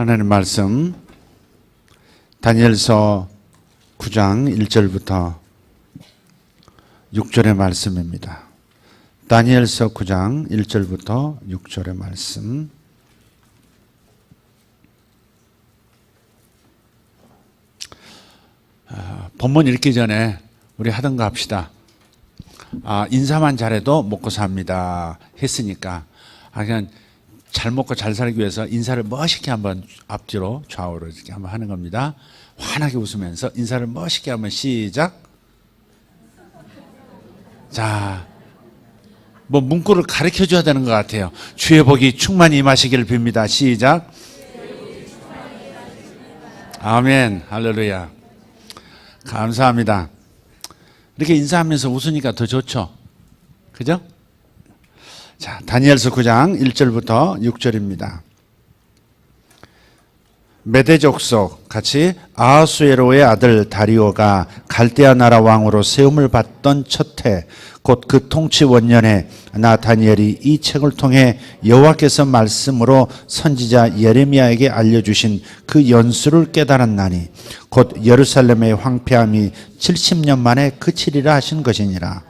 하나님 말씀 다니엘서 9장 1절부터 6절의 말씀입니다. 다니엘서 9장 1절부터 6절의 말씀. 본문 읽기 전에 우리 하던 거 합시다. 인사만 잘해도 먹고 삽니다 했으니까 그냥 잘 먹고 잘 살기 위해서 인사를 멋있게 한번 앞뒤로 좌우로 이렇게 한번 하는 겁니다. 환하게 웃으면서 인사를 멋있게 한번 시작. 자, 뭐 문구를 가르쳐 줘야 되는 것 같아요. 주의 복이 충만히 임하시기를 빕니다. 시작. 아멘. 할렐루야. 감사합니다. 이렇게 인사하면서 웃으니까 더 좋죠. 그죠? 자, 다니엘서 9장 1절부터 6절입니다. 메대 족속 같이 아하수에로의 아들 다리오가 갈대아 나라 왕으로 세움을 받던 첫 해 곧 그 통치 원년에 나 다니엘이 이 책을 통해 여호와께서 말씀으로 선지자 예레미야에게 알려주신 그 연수를 깨달았나니 곧 예루살렘의 황폐함이 70년 만에 그치리라 하신 것이니라.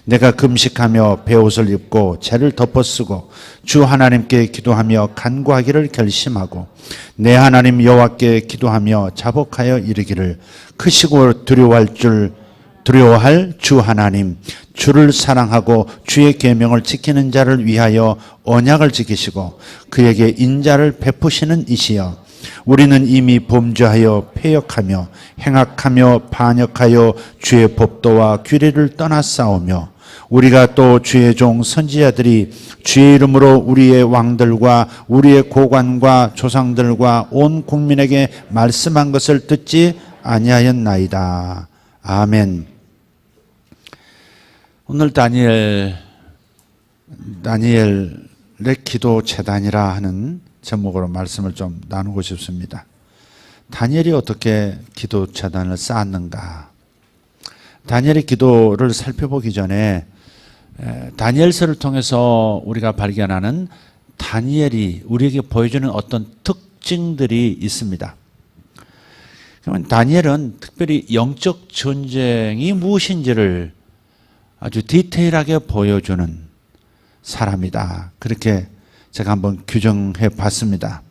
내가 금식하며 베옷을 입고 재를 덮어쓰고 주 하나님께 기도하며 간구하기를 결심하고 내 하나님 여호와께 기도하며 자복하여 이르기를 크시고 두려워할 주 하나님, 주를 사랑하고 주의 계명을 지키는 자를 위하여 언약을 지키시고 그에게 인자를 베푸시는 이시여, 우리는 이미 범죄하여 패역하며 행악하며 반역하여 주의 법도와 규례를 떠나 싸우며 우리가 또 주의 종 선지자들이 주의 이름으로 우리의 왕들과 우리의 고관과 조상들과 온 국민에게 말씀한 것을 듣지 아니하였나이다. 아멘. 오늘 다니엘의 기도 제단이라 하는 제목으로 말씀을 좀 나누고 싶습니다. 다니엘이 어떻게 기도 제단을 쌓았는가? 다니엘의 기도를 살펴보기 전에 다니엘서를 통해서 우리가 발견하는 다니엘이 우리에게 보여주는 어떤 특징들이 있습니다. 그러면 다니엘은 특별히 영적 전쟁이 무엇인지를 아주 디테일하게 보여주는 사람이다. 그렇게 제가 한번 규정해 봤습니다.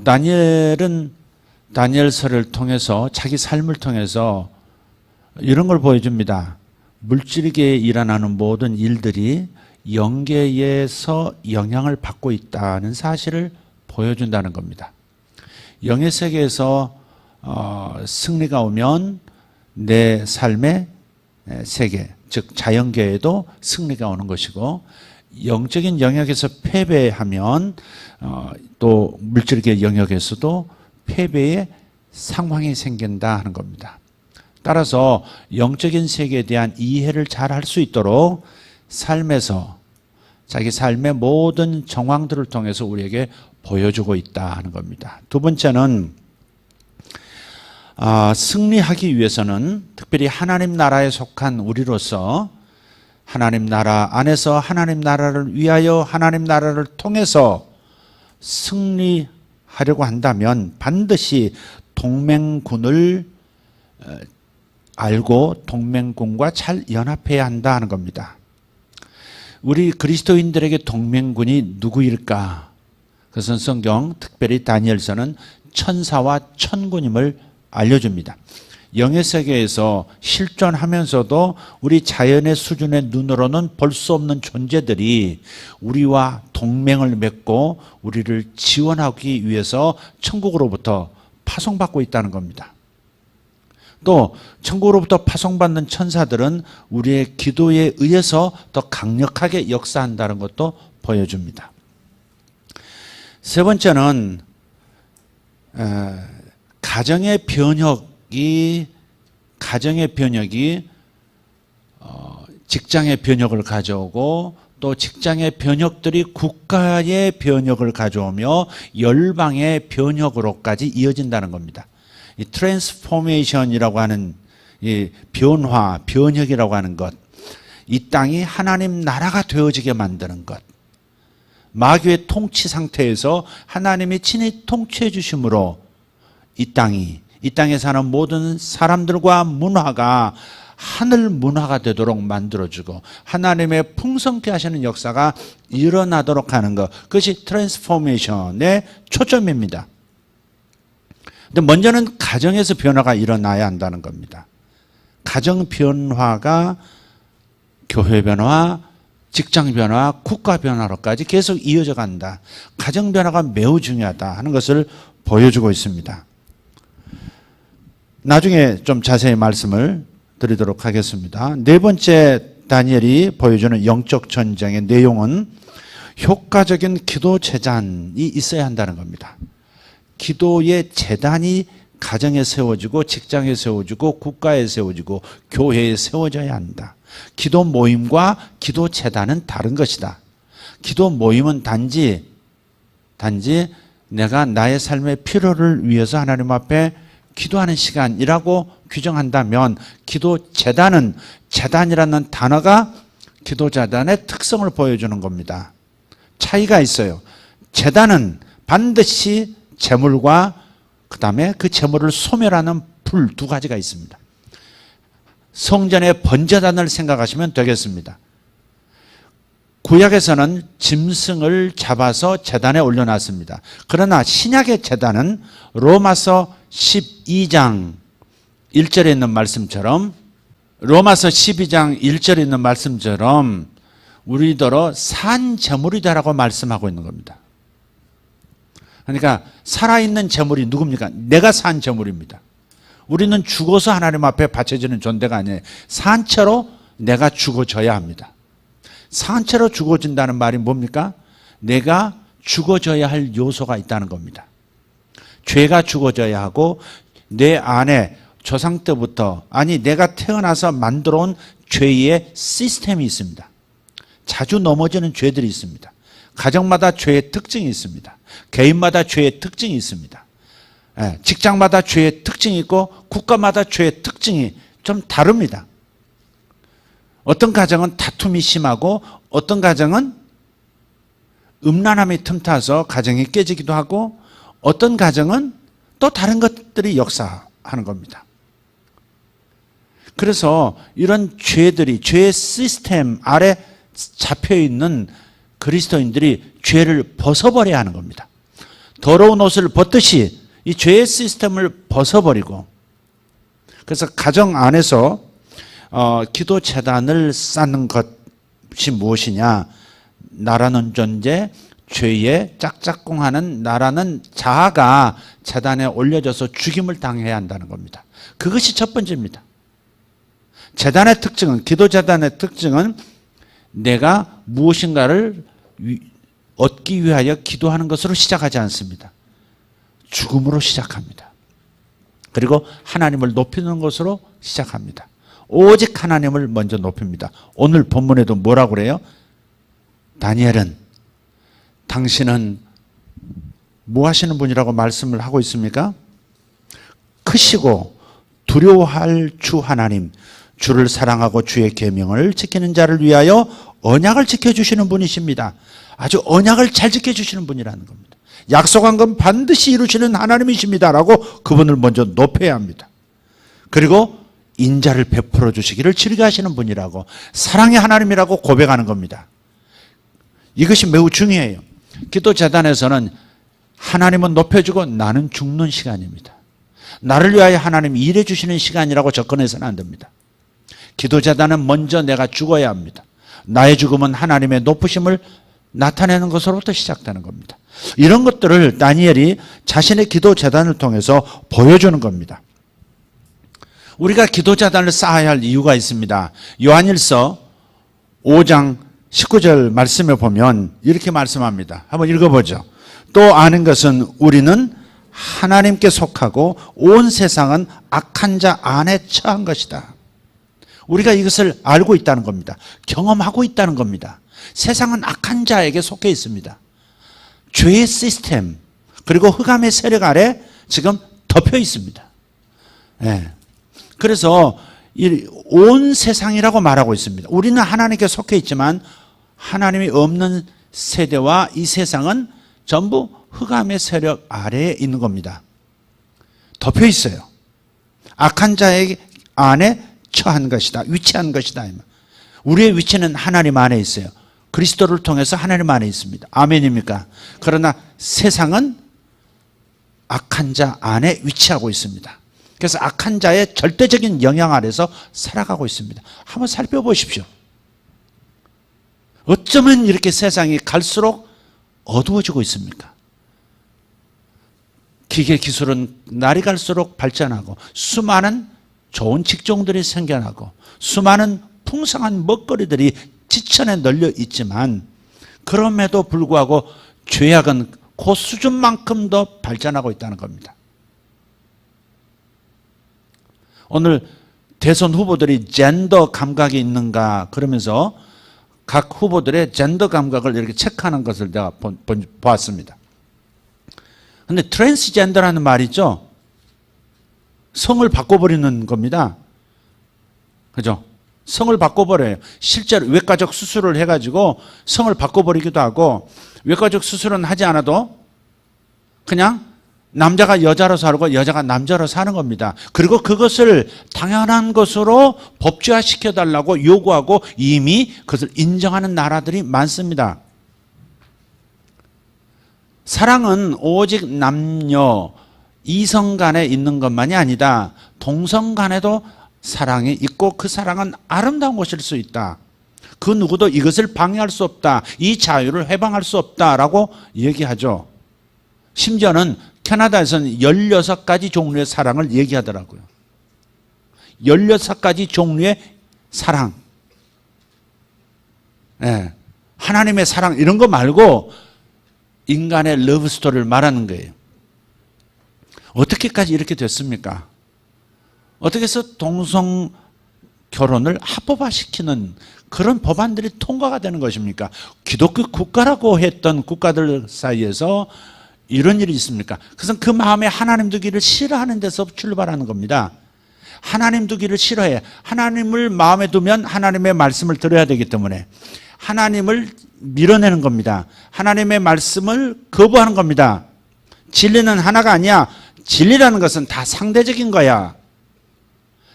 다니엘은 다니엘서를 통해서 자기 삶을 통해서 이런 걸 보여줍니다. 물질계에 일어나는 모든 일들이 영계에서 영향을 받고 있다는 사실을 보여준다는 겁니다. 영의 세계에서 승리가 오면 내 삶의 세계, 즉 자연계에도 승리가 오는 것이고 영적인 영역에서 패배하면 또 물질계 영역에서도 패배의 상황이 생긴다 하는 겁니다. 따라서 영적인 세계에 대한 이해를 잘 할 수 있도록 삶에서 자기 삶의 모든 정황들을 통해서 우리에게 보여주고 있다 하는 겁니다. 두 번째는 승리하기 위해서는 특별히 하나님 나라에 속한 우리로서 하나님 나라 안에서 하나님 나라를 위하여 하나님 나라를 통해서 승리하려고 한다면 반드시 동맹군을 알고 동맹군과 잘 연합해야 한다는 겁니다. 우리 그리스도인들에게 동맹군이 누구일까? 그것은 성경, 특별히 다니엘서는 천사와 천군임을 알려줍니다. 영의 세계에서 실존하면서도 우리 자연의 수준의 눈으로는 볼 수 없는 존재들이 우리와 동맹을 맺고 우리를 지원하기 위해서 천국으로부터 파송받고 있다는 겁니다. 또 천국으로부터 파송받는 천사들은 우리의 기도에 의해서 더 강력하게 역사한다는 것도 보여줍니다. 세 번째는 가정의 변혁이 직장의 변혁을 가져오고 또 직장의 변혁들이 국가의 변혁을 가져오며 열방의 변혁으로까지 이어진다는 겁니다. 이 트랜스포메이션이라고 하는 이 변화, 변혁이라고 하는 것, 이 땅이 하나님 나라가 되어지게 만드는 것, 마귀의 통치 상태에서 하나님이 친히 통치해 주심으로 이 땅에 사는 모든 사람들과 문화가 하늘 문화가 되도록 만들어주고 하나님의 풍성케 하시는 역사가 일어나도록 하는 것, 그것이 트랜스포메이션의 초점입니다. 근데 먼저는 가정에서 변화가 일어나야 한다는 겁니다. 가정 변화가 교회 변화, 직장 변화, 국가 변화로까지 계속 이어져 간다. 가정 변화가 매우 중요하다 하는 것을 보여주고 있습니다. 나중에 좀 자세히 말씀을 드리도록 하겠습니다. 네 번째 다니엘이 보여주는 영적 전쟁의 내용은 효과적인 기도 재단이 있어야 한다는 겁니다. 기도의 재단이 가정에 세워지고 직장에 세워지고 국가에 세워지고 교회에 세워져야 한다. 기도 모임과 기도 재단은 다른 것이다. 기도 모임은 단지 내가 나의 삶의 필요를 위해서 하나님 앞에 기도하는 시간이라고 규정한다면 기도 재단은 재단이라는 단어가 기도 재단의 특성을 보여주는 겁니다. 차이가 있어요. 재단은 반드시 재물과 그다음에 그 재물을 소멸하는 불 두 가지가 있습니다. 성전의 번제단을 생각하시면 되겠습니다. 구약에서는 짐승을 잡아서 재단에 올려놨습니다. 그러나 신약의 재단은 로마서 12장 1절에 있는 말씀처럼 우리더러 산 제물이다라고 말씀하고 있는 겁니다. 그러니까 살아있는 제물이 누굽니까? 내가 산 제물입니다. 우리는 죽어서 하나님 앞에 바쳐지는 존재가 아니에요. 산채로 내가 죽어져야 합니다. 산채로 죽어진다는 말이 뭡니까? 내가 죽어져야 할 요소가 있다는 겁니다. 죄가 죽어져야 하고 내 안에 조상 때부터 내가 태어나서 만들어 온 죄의 시스템이 있습니다. 자주 넘어지는 죄들이 있습니다. 가정마다 죄의 특징이 있습니다. 개인마다 죄의 특징이 있습니다. 직장마다 죄의 특징이 있고 국가마다 죄의 특징이 좀 다릅니다. 어떤 가정은 다툼이 심하고 어떤 가정은 음란함이 틈타서 가정이 깨지기도 하고 어떤 가정은 또 다른 것들이 역사하는 겁니다. 그래서 이런 죄들이 죄의 시스템 아래 잡혀있는 그리스도인들이 죄를 벗어버려야 하는 겁니다. 더러운 옷을 벗듯이 이 죄의 시스템을 벗어버리고, 그래서 가정 안에서 기도 재단을 쌓는 것이 무엇이냐? 나라는 존재, 죄에 짝짝꿍하는 나라는 자아가 재단에 올려져서 죽임을 당해야 한다는 겁니다. 그것이 첫 번째입니다. 재단의 특징은, 기도 재단의 특징은 내가 무엇인가를 얻기 위하여 기도하는 것으로 시작하지 않습니다. 죽음으로 시작합니다. 그리고 하나님을 높이는 것으로 시작합니다. 오직 하나님을 먼저 높입니다. 오늘 본문에도 뭐라고 그래요? 다니엘은 당신은 뭐 하시는 분이라고 말씀을 하고 있습니까? 크시고 두려워할 주 하나님, 주를 사랑하고 주의 계명을 지키는 자를 위하여 언약을 지켜주시는 분이십니다. 아주 언약을 잘 지켜주시는 분이라는 겁니다. 약속한 건 반드시 이루시는 하나님이십니다라고 그분을 먼저 높여야 합니다. 그리고 인자를 베풀어 주시기를 즐겨하시는 분이라고, 사랑의 하나님이라고 고백하는 겁니다. 이것이 매우 중요해요. 기도 재단에서는 하나님은 높여주고 나는 죽는 시간입니다. 나를 위하여 하나님이 일해 주시는 시간이라고 접근해서는 안 됩니다. 기도 재단은 먼저 내가 죽어야 합니다. 나의 죽음은 하나님의 높으심을 나타내는 것으로부터 시작되는 겁니다. 이런 것들을 다니엘이 자신의 기도 재단을 통해서 보여주는 겁니다. 우리가 기도 재단을 쌓아야 할 이유가 있습니다. 요한일서 5장 19절 말씀에 보면 이렇게 말씀합니다. 한번 읽어보죠. 또 아는 것은 우리는 하나님께 속하고 온 세상은 악한 자 안에 처한 것이다. 우리가 이것을 알고 있다는 겁니다. 경험하고 있다는 겁니다. 세상은 악한 자에게 속해 있습니다. 죄의 시스템 그리고 흑암의 세력 아래 지금 덮여 있습니다. 그래서 온 세상이라고 말하고 있습니다. 우리는 하나님께 속해 있지만 하나님이 없는 세대와 이 세상은 전부 흑암의 세력 아래에 있는 겁니다. 덮여 있어요. 악한 자의 안에 처한 것이다. 위치한 것이다. 우리의 위치는 하나님 안에 있어요. 그리스도를 통해서 하나님 안에 있습니다. 아멘입니까? 그러나 세상은 악한 자 안에 위치하고 있습니다. 그래서 악한 자의 절대적인 영향 아래서 살아가고 있습니다. 한번 살펴보십시오. 어쩌면 이렇게 세상이 갈수록 어두워지고 있습니까? 기계 기술은 날이 갈수록 발전하고 수많은 좋은 직종들이 생겨나고 수많은 풍성한 먹거리들이 지천에 널려 있지만 그럼에도 불구하고 죄악은 그 수준만큼 더 발전하고 있다는 겁니다. 오늘 대선 후보들이 젠더 감각이 있는가 그러면서 각 후보들의 젠더 감각을 이렇게 체크하는 것을 내가 보았습니다. 근데 트랜스젠더라는 말이죠. 성을 바꿔버리는 겁니다. 그죠? 성을 바꿔버려요. 실제로 외과적 수술을 해가지고 성을 바꿔버리기도 하고 외과적 수술은 하지 않아도 그냥 남자가 여자로 살고 여자가 남자로 사는 겁니다. 그리고 그것을 당연한 것으로 법제화시켜달라고 요구하고 이미 그것을 인정하는 나라들이 많습니다. 사랑은 오직 남녀, 이성 간에 있는 것만이 아니다. 동성 간에도 사랑이 있고 그 사랑은 아름다운 것일 수 있다. 그 누구도 이것을 방해할 수 없다. 이 자유를 해방할 수 없다라고 얘기하죠. 심지어는 캐나다에서는 16가지 종류의 사랑을 얘기하더라고요. 16가지 종류의 사랑. 네. 하나님의 사랑 이런 거 말고 인간의 러브 스토리를 말하는 거예요. 어떻게까지 이렇게 됐습니까? 어떻게 해서 동성 결혼을 합법화시키는 그런 법안들이 통과가 되는 것입니까? 기독교 국가라고 했던 국가들 사이에서 이런 일이 있습니까? 그것은 그 마음에 하나님 두기를 싫어하는 데서 출발하는 겁니다. 하나님 두기를 싫어해. 하나님을 마음에 두면 하나님의 말씀을 들어야 되기 때문에 하나님을 밀어내는 겁니다. 하나님의 말씀을 거부하는 겁니다. 진리는 하나가 아니야. 진리라는 것은 다 상대적인 거야.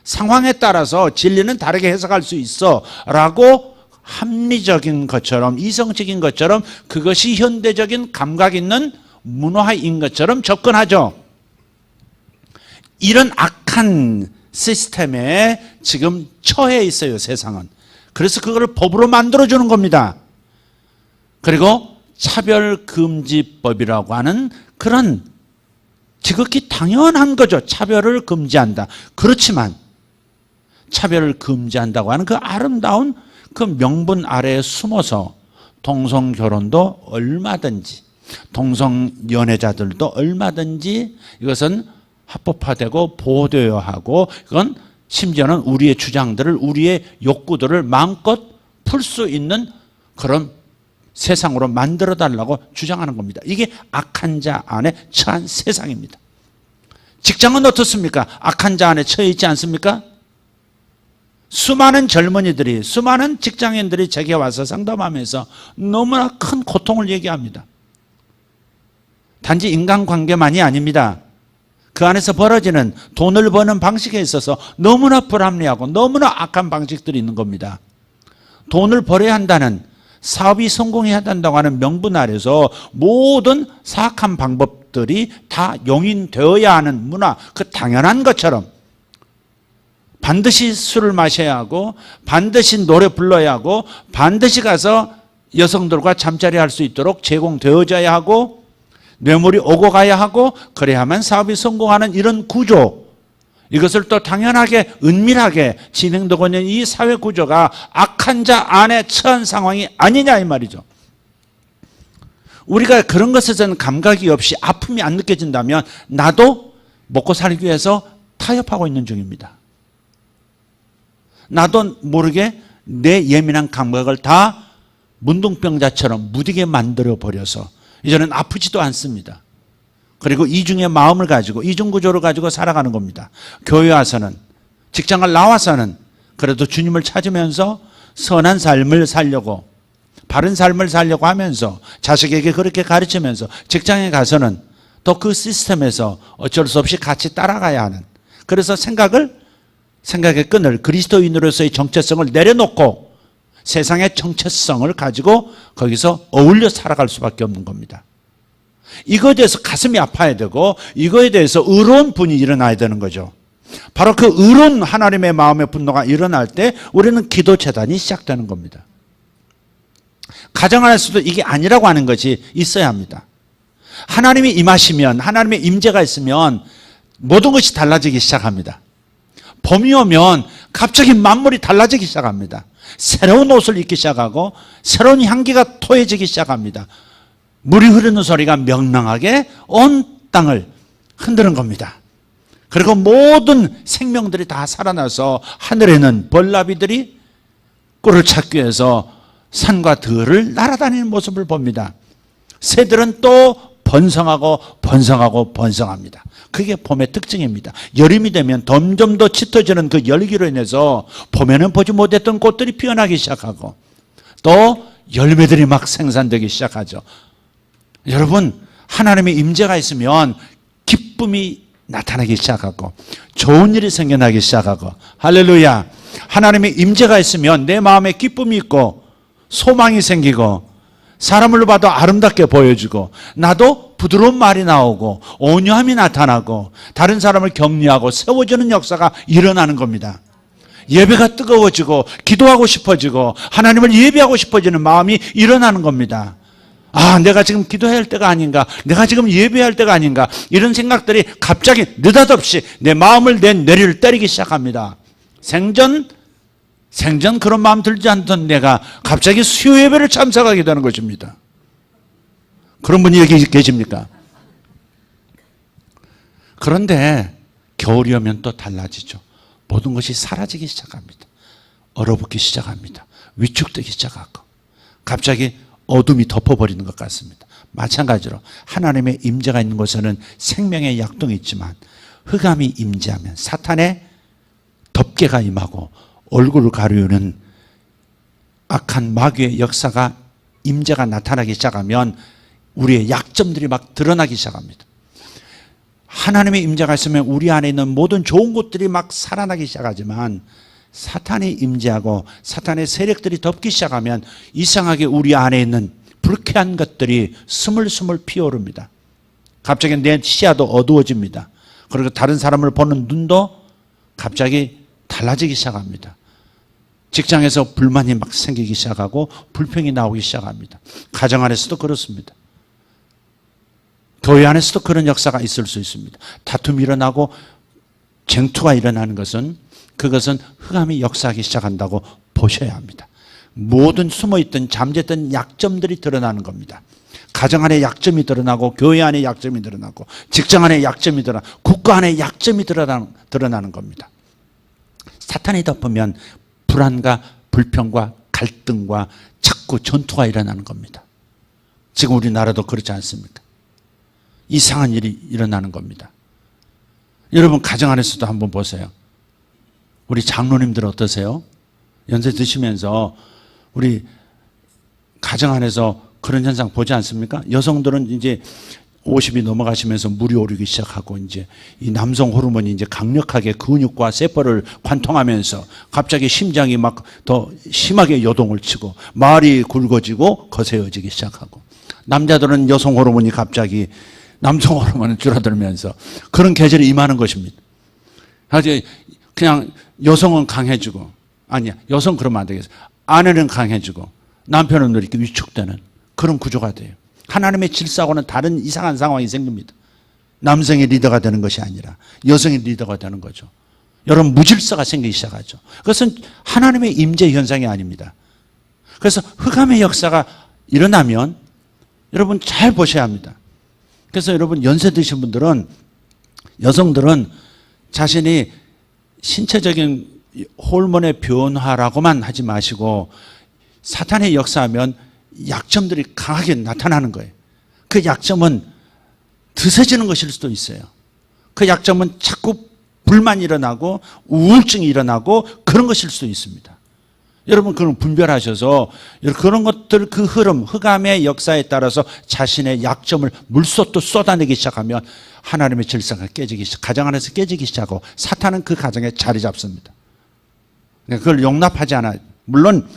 상황에 따라서 진리는 다르게 해석할 수 있어 라고 합리적인 것처럼 이성적인 것처럼 그것이 현대적인 감각 있는 문화인 것처럼 접근하죠. 이런 악한 시스템에 지금 처해 있어요, 세상은. 그래서 그걸 법으로 만들어주는 겁니다. 그리고 차별금지법이라고 하는 그런 지극히 당연한 거죠. 차별을 금지한다. 그렇지만 차별을 금지한다고 하는 그 아름다운 그 명분 아래에 숨어서 동성결혼도 얼마든지 동성연애자들도 얼마든지 이것은 합법화되고 보호되어야 하고 이건 심지어는 우리의 주장들을 우리의 욕구들을 마음껏 풀 수 있는 그런 세상으로 만들어달라고 주장하는 겁니다. 이게 악한 자 안에 처한 세상입니다. 직장은 어떻습니까? 악한 자 안에 처해 있지 않습니까? 수많은 젊은이들이 수많은 직장인들이 제게 와서 상담하면서 너무나 큰 고통을 얘기합니다. 단지 인간관계만이 아닙니다. 그 안에서 벌어지는 돈을 버는 방식에 있어서 너무나 불합리하고 너무나 악한 방식들이 있는 겁니다. 돈을 벌어야 한다는 사업이 성공해야 한다고 하는 명분 아래서 모든 사악한 방법들이 다 용인되어야 하는 문화, 그 당연한 것처럼 반드시 술을 마셔야 하고 반드시 노래 불러야 하고 반드시 가서 여성들과 잠자리 할 수 있도록 제공되어져야 하고 뇌물이 오고 가야 하고 그래야만 사업이 성공하는 이런 구조, 이것을 또 당연하게 은밀하게 진행되고 있는 이 사회 구조가 악한 자 안에 처한 상황이 아니냐 이 말이죠. 우리가 그런 것에서는 감각이 없이 아픔이 안 느껴진다면 나도 먹고 살기 위해서 타협하고 있는 중입니다. 나도 모르게 내 예민한 감각을 다 문둥병자처럼 무디게 만들어버려서 이제는 아프지도 않습니다. 그리고 이중의 마음을 가지고 이중구조를 가지고 살아가는 겁니다. 교회 와서는 직장을 나와서는 그래도 주님을 찾으면서 선한 삶을 살려고 바른 삶을 살려고 하면서 자식에게 그렇게 가르치면서 직장에 가서는 또 그 시스템에서 어쩔 수 없이 같이 따라가야 하는, 그래서 생각의 끈을, 그리스도인으로서의 정체성을 내려놓고 세상의 정체성을 가지고 거기서 어울려 살아갈 수밖에 없는 겁니다. 이거에 대해서 가슴이 아파야 되고 이거에 대해서 의로운 분이 일어나야 되는 거죠. 바로 그 의로운 하나님의 마음의 분노가 일어날 때 우리는 기도 재단이 시작되는 겁니다. 가정 안에서도 이게 아니라고 하는 것이 있어야 합니다. 하나님이 임하시면, 하나님의 임재가 있으면 모든 것이 달라지기 시작합니다. 봄이 오면 갑자기 만물이 달라지기 시작합니다. 새로운 옷을 입기 시작하고 새로운 향기가 토해지기 시작합니다. 물이 흐르는 소리가 명랑하게 온 땅을 흔드는 겁니다. 그리고 모든 생명들이 다 살아나서 하늘에는 벌나비들이 꿀을 찾기 위해서 산과 들을 날아다니는 모습을 봅니다. 새들은 또 번성하고 번성하고 번성합니다. 그게 봄의 특징입니다. 여름이 되면 점점 더 짙어지는 그 열기로 인해서 봄에는 보지 못했던 꽃들이 피어나기 시작하고 또 열매들이 막 생산되기 시작하죠. 여러분, 하나님의 임재가 있으면 기쁨이 나타나기 시작하고 좋은 일이 생겨나기 시작하고, 할렐루야. 하나님의 임재가 있으면 내 마음에 기쁨이 있고 소망이 생기고 사람을 봐도 아름답게 보여주고 나도 부드러운 말이 나오고 온유함이 나타나고 다른 사람을 격려하고 세워주는 역사가 일어나는 겁니다. 예배가 뜨거워지고 기도하고 싶어지고 하나님을 예배하고 싶어지는 마음이 일어나는 겁니다. 아, 내가 지금 기도해야 할 때가 아닌가, 내가 지금 예배해야 할 때가 아닌가, 이런 생각들이 갑자기 느닷없이 내 마음을, 내 뇌를 때리기 시작합니다. 생전 그런 마음 들지 않던 내가 갑자기 수요 예배를 참석하게 되는 것입니다. 그런 분이 여기 계십니까? 그런데 겨울이 오면 또 달라지죠. 모든 것이 사라지기 시작합니다. 얼어붙기 시작합니다. 위축되기 시작하고 갑자기 어둠이 덮어버리는 것 같습니다. 마찬가지로 하나님의 임재가 있는 곳에는 생명의 약동이 있지만 흑암이 임재하면 사탄의 덮개가 임하고 얼굴을 가리우는 악한 마귀의 역사가, 임재가 나타나기 시작하면 우리의 약점들이 막 드러나기 시작합니다. 하나님의 임재가 있으면 우리 안에 있는 모든 좋은 것들이 막 살아나기 시작하지만 사탄이 임재하고 사탄의 세력들이 덮기 시작하면 이상하게 우리 안에 있는 불쾌한 것들이 스물스물 피어오릅니다. 갑자기 내 시야도 어두워집니다. 그리고 다른 사람을 보는 눈도 갑자기 달라지기 시작합니다. 직장에서 불만이 막 생기기 시작하고 불평이 나오기 시작합니다. 가정 안에서도 그렇습니다. 교회 안에서도 그런 역사가 있을 수 있습니다. 다툼이 일어나고 쟁투가 일어나는 것은, 그것은 흑암이 역사하기 시작한다고 보셔야 합니다. 모든 숨어있던 잠재던 약점들이 드러나는 겁니다. 가정 안에 약점이 드러나고 교회 안에 약점이 드러나고 직장 안에 약점이 드러나고 국가 안에 약점이 드러나는 겁니다. 사탄이 덮으면 불안과 불평과 갈등과 자꾸 전투가 일어나는 겁니다. 지금 우리나라도 그렇지 않습니까? 이상한 일이 일어나는 겁니다. 여러분, 가정 안에서도 한번 보세요. 우리 장로님들 어떠세요? 연세 드시면서 우리 가정 안에서 그런 현상 보지 않습니까? 여성들은 이제 50이 넘어가시면서 물이 오르기 시작하고 이제 이 남성 호르몬이 이제 강력하게 근육과 세포를 관통하면서 갑자기 심장이 막 더 심하게 요동을 치고 말이 굵어지고 거세어지기 시작하고, 남자들은 여성 호르몬이 갑자기 남성 호르몬은 줄어들면서 그런 계절이 임하는 것입니다. 아주 그냥 여성은 강해지고, 아니야, 여성 그러면 안 되겠어. 아내는 강해지고 남편은 이렇게 위축되는 그런 구조가 돼요. 하나님의 질서하고는 다른 이상한 상황이 생깁니다. 남성이 리더가 되는 것이 아니라 여성이 리더가 되는 거죠. 여러분, 무질서가 생기기 시작하죠. 그것은 하나님의 임재 현상이 아닙니다. 그래서 흑암의 역사가 일어나면 여러분 잘 보셔야 합니다. 그래서 여러분, 연세 드신 분들은, 여성들은 자신이 신체적인 호르몬의 변화라고만 하지 마시고 사탄의 역사하면 약점들이 강하게 나타나는 거예요. 그 약점은 드세지는 것일 수도 있어요. 그 약점은 자꾸 불만이 일어나고 우울증이 일어나고 그런 것일 수도 있습니다. 여러분 그런 분별하셔서 그런 것들 그 흐름 흑암의 역사에 따라서 자신의 약점을 물쏟듯 쏟아내기 시작하면 하나님의 질서가 깨지기 시작, 가정 안에서 깨지기 시작하고 사탄은 그 가정에 자리 잡습니다. 그걸 용납하지 않아요. 물론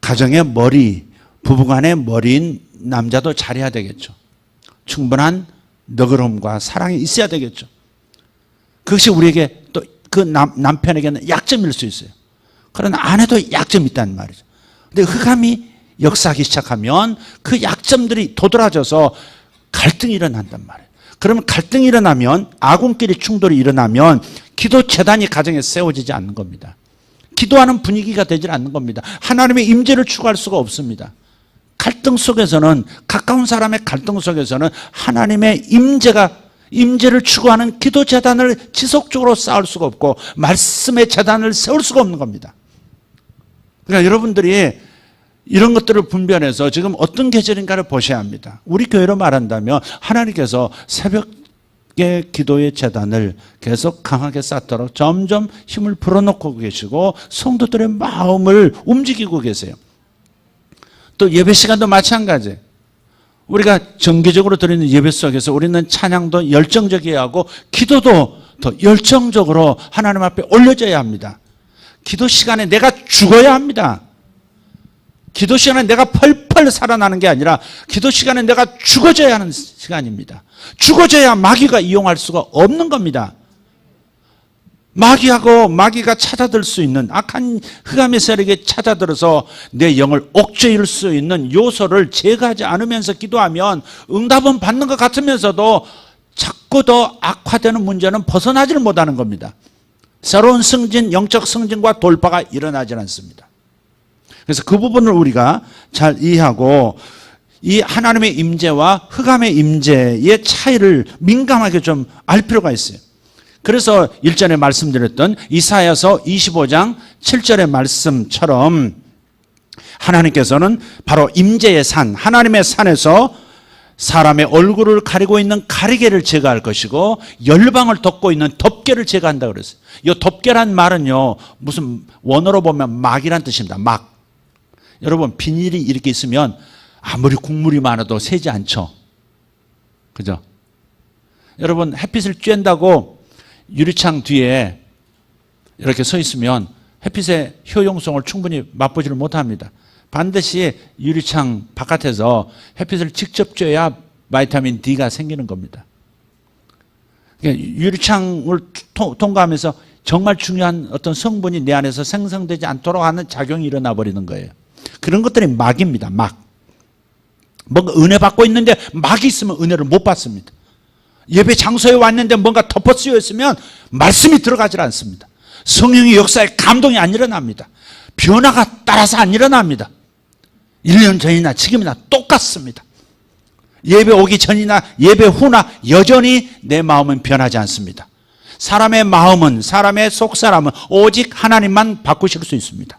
가정의 머리, 부부간의 머리인 남자도 잘해야 되겠죠. 충분한 너그러움과 사랑이 있어야 되겠죠. 그것이 우리에게 또 그 남편에게는 약점일 수 있어요. 그러나 아내도 약점이 있다는 말이죠. 근데 흑암이 역사하기 시작하면 그 약점들이 도드라져서 갈등이 일어난단 말이에요. 그러면 갈등이 일어나면 아군끼리 충돌이 일어나면 기도 제단이 가정에 세워지지 않는 겁니다. 기도하는 분위기가 되질 않는 겁니다. 하나님의 임재를 추구할 수가 없습니다. 갈등 속에서는 가까운 사람의 갈등 속에서는 하나님의 임재를 추구하는 기도 제단을 지속적으로 쌓을 수가 없고 말씀의 제단을 세울 수가 없는 겁니다. 그러니까 여러분들이 이런 것들을 분별해서 지금 어떤 계절인가를 보셔야 합니다. 우리 교회로 말한다면 하나님께서 새벽의 기도의 제단을 계속 강하게 쌓도록 점점 힘을 불어넣고 계시고 성도들의 마음을 움직이고 계세요. 또 예배 시간도 마찬가지. 우리가 정기적으로 드리는 예배 속에서 우리는 찬양도 열정적이어야 하고 기도도 더 열정적으로 하나님 앞에 올려져야 합니다. 기도 시간에 내가 죽어야 합니다. 기도 시간에 내가 펄펄 살아나는 게 아니라 기도 시간에 내가 죽어져야 하는 시간입니다. 죽어져야 마귀가 이용할 수가 없는 겁니다. 마귀가 찾아들 수 있는 악한 흑암의 세력에 찾아들어서 내 영을 옥죄일 수 있는 요소를 제거하지 않으면서 기도하면 응답은 받는 것 같으면서도 자꾸 더 악화되는 문제는 벗어나지를 못하는 겁니다. 새로운 승진, 영적 승진과 돌파가 일어나지 않습니다. 그래서 그 부분을 우리가 잘 이해하고 이 하나님의 임재와 흑암의 임재의 차이를 민감하게 좀 알 필요가 있어요. 그래서 1절에 말씀드렸던 이사야서 25장 7절의 말씀처럼 하나님께서는 바로 임재의 산, 하나님의 산에서 사람의 얼굴을 가리고 있는 가리개를 제거할 것이고 열방을 덮고 있는 덮개를 제거한다고 그랬어요. 이 덮개란 말은요, 무슨 원어로 보면 막이란 뜻입니다. 막. 여러분 비닐이 이렇게 있으면 아무리 국물이 많아도 새지 않죠. 그죠? 여러분 햇빛을 쬐다고 유리창 뒤에 이렇게 서 있으면 햇빛의 효용성을 충분히 맛보지를 못합니다. 반드시 유리창 바깥에서 햇빛을 직접 쬐야 바이타민 D가 생기는 겁니다. 유리창을 통과하면서 정말 중요한 어떤 성분이 내 안에서 생성되지 않도록 하는 작용이 일어나 버리는 거예요. 그런 것들이 막입니다. 막. 뭔가 은혜 받고 있는데 막이 있으면 은혜를 못 받습니다. 예배 장소에 왔는데 뭔가 덮어쓰여 있으면 말씀이 들어가질 않습니다. 성령의 역사에 감동이 안 일어납니다. 변화가 따라서 안 일어납니다. 1년 전이나 지금이나 똑같습니다. 예배 오기 전이나 예배 후나 여전히 내 마음은 변하지 않습니다. 사람의 마음은, 사람의 속사람은 오직 하나님만 바꾸실 수 있습니다.